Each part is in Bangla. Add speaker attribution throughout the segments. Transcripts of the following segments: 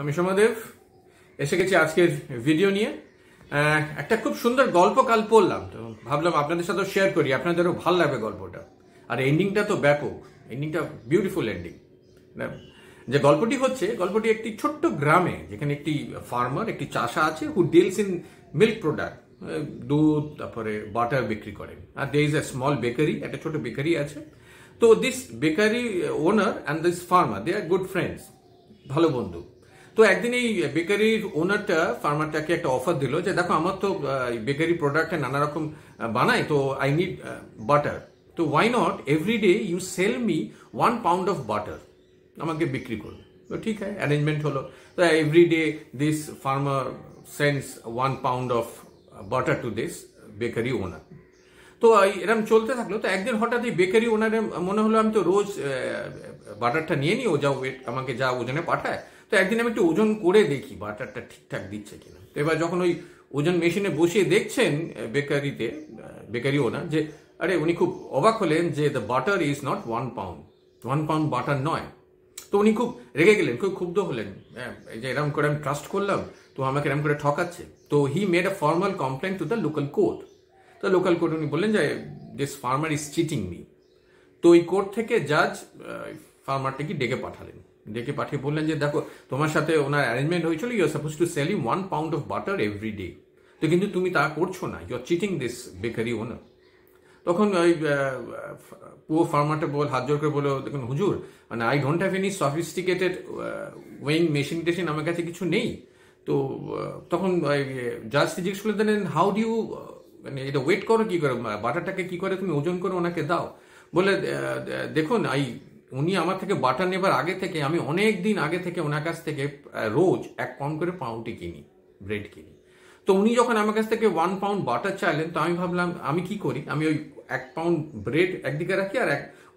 Speaker 1: আমি সোমাদেব এসে গেছি আজকের ভিডিও নিয়ে। একটা খুব সুন্দর গল্প কাল পড়লাম, তো ভাবলাম আপনাদের সাথে শেয়ার করি, আপনাদেরও ভালো লাগবে গল্পটা। আর এন্ডিংটা তো ব্যাপক, এন্ডিংটা বিউটিফুল এন্ডিং। যে গল্পটি একটি ছোট্ট গ্রামে, যেখানে একটি ফার্মার, একটি চাষা আছে, who deals in milk product, দুধ, তারপরে বাটার বিক্রি করেন। আর there is a small bakery, একটা ছোট বেকারি আছে। তো this bakery owner and this farmer, they are good friends, ভালো বন্ধু। তো একদিন এই বেকারির ওনারটা ফার্মারটাকে একটা অফার দিল যে দেখো, আমার তো বেকারি প্রোডাক্টে নানা রকম বানাই, তো আই নিড বাটার, তো why not every day you sell me 1 pound of butter, আমাকে বিক্রি করবে। তো ঠিক আছে, অ্যারেঞ্জমেন্ট হলো। তো every day this farmer sends 1 pound of butter to this bakery owner. তো এরকম চলতে থাকলো। তো একদিন হঠাৎ এই বেকারি ওনারের মনে হলো আমি তো রোজ বাটারটা নিয়ে নিই, ও যা ওয়েট আমাকে যা ওজনে পাঠায়, তো একদিন আমি একটু ওজন করে দেখি বাটারটা ঠিকঠাক দিচ্ছে কিনা। তো এবার যখন ওই ওজন মেশিনে বসিয়ে দেখছেন বেকারি ওনার, যে আরে উনি খুব অবাক হলেন যে the butter is not 1 pound, 1 pound butter নয়। তো উনি খুব রেগে গেলেন, খুব ক্ষুব্ধ হলেন, যে এরকম করে আমি ট্রাস্ট করলাম, তো আমাকে এরকম করে ঠকাচ্ছে। তো he made a formal complain to the local court. তো লোকাল কোর্ট উনি বললেন যে this farmer is cheating me. তো ওই কোর্ট থেকে জাজ ফার্মারটাকে ডেকে পাঠালেন, ডেকে পাঠিয়ে বললেন যে দেখো, তোমার সাথে ওনার অ্যারেঞ্জমেন্ট হয়েছিল, you are suppose to sell him 1 pound of butter every day, তো কিন্তু তুমি তা করছো না, you are cheating this bakery owner. তখন ওই পুরো ফার্মারটা হাত জোর করে বলো, দেখুন হুজুর, মানে I don't have any sophisticated weighing machine টেশিন, আমার কাছে কিছু নেই। তো তখন জাজকে জিজ্ঞেস করে দিলেন, হাউ ডু ইউ, মানে এটা ওয়েট করো কি করে, বাটারটাকে কি করে তুমি ওজন করে ওনাকে দাও? বলে দেখুন, উনি আমার থেকে বাটার নেবার আগে থেকে, আমি অনেক দিন আগে থেকে ওনার কাছ থেকে রোজ 1 pound করে পাউন্ডি কিনি, ব্রেড কিনি। তো উনি যখন আমার কাছ থেকে 1 pound বাটার চাইলেন, তো আমি ভাবলাম আমি কি করি, আমি ওই 1 pound ব্রেড একদিকে রাখি, আর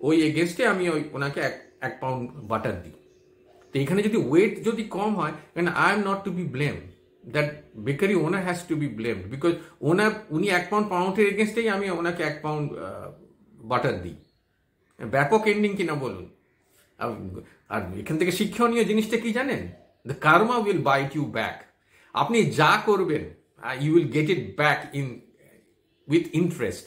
Speaker 1: ওই এগেনস্টে আমি ওনাকে 1 pound বাটার দিই। তো এখানে যদি ওয়েট যদি কম হয়, then I am not to be blame, that bakery owner has to be blamed, because উনি 1 pound পাউন্ডের এগেনস্টেই আমি ওনাকে 1 pound বাটার দিই। ব্যাপক এন্ডিং কিনা বলুন। আর এখান থেকে শিক্ষণীয় জিনিসটা কি জানেন? The karma will bite you back. আপনি যা করবেন, you will get it back with interest.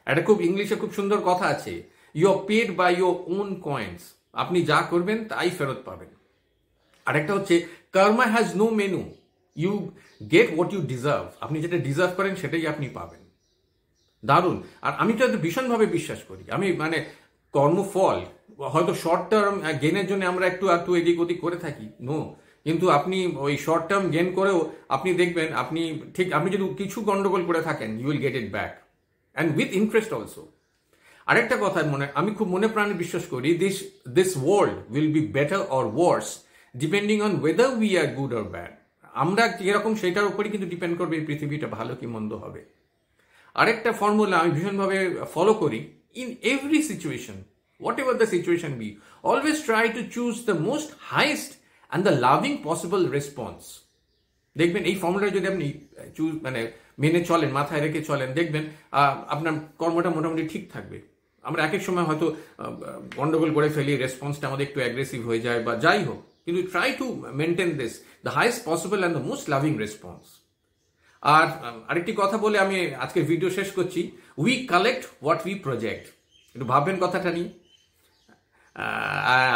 Speaker 1: একটা খুব ইংলিশে খুব সুন্দর কথা আছে, you are paid by your own coins. আপনি যা করবেন তাই ফেরত পাবেন। আরেকটা হচ্ছে, karma has no menu, you get what you deserve. আপনি যেটা ডিজার্ভ করেন সেটাই আপনি পাবেন। দারুণ। আর আমি তো ভীষণভাবে বিশ্বাস করি, আমি মানে কর্মফল হয়তো শর্ট টার্ম গেনের জন্য আমরা একটু এদিক ওদিক করে থাকি, নো, কিন্তু আপনি ওই শর্ট টার্ম গেন করেও আপনি দেখবেন, আপনি যদি কিছু গন্ডগোল করে থাকেন, you will get it back and with interest also. আরেকটা কথা আমি খুব মনে প্রাণে বিশ্বাস করি, this world will be better or worse depending on whether we are good or bad. আমরা যেরকম সেটার উপরই কিন্তু ডিপেন্ড করবে এই পৃথিবীটা ভালো কি মন্দ হবে। আরেকটা ফর্মুলা আমি ভীষণভাবে ফলো করি, in every situation, whatever the situation be, always try to choose the most highest and the loving possible response. দেখবেন এই ফর্মুলা যদি আপনি মেনে চলেন, মাথায় রেখে চলেন, দেখবেন আপনার কর্মটা মোটামুটি ঠিক থাকবে। আমরা এক এক সময় হয়তো গন্ডগোল করে ফেলি, রেসপন্সটা আমাদের একটু অ্যাগ্রেসিভ হয়ে যায় বা যাই হোক, কিন্তু try to maintain this the highest possible and the most loving response. আর আরেকটি কথা বলে আমি আজকের ভিডিও শেষ করছি, we collect what we project. একটু ভাববেন কথাটা নিয়ে।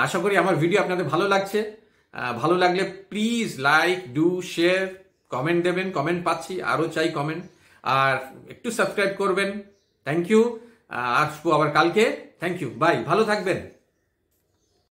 Speaker 1: আশা করি আমার ভিডিও আপনাদের ভালো লাগছে। ভালো লাগলে please like, do, share, comment দেবেন, কমেন্ট পাচ্ছি, আরও চাই কমেন্ট, আর একটু সাবস্ক্রাইব করবেন। Thank you. আসবো আবার কালকে। থ্যাংক ইউ, বাই, ভালো থাকবেন।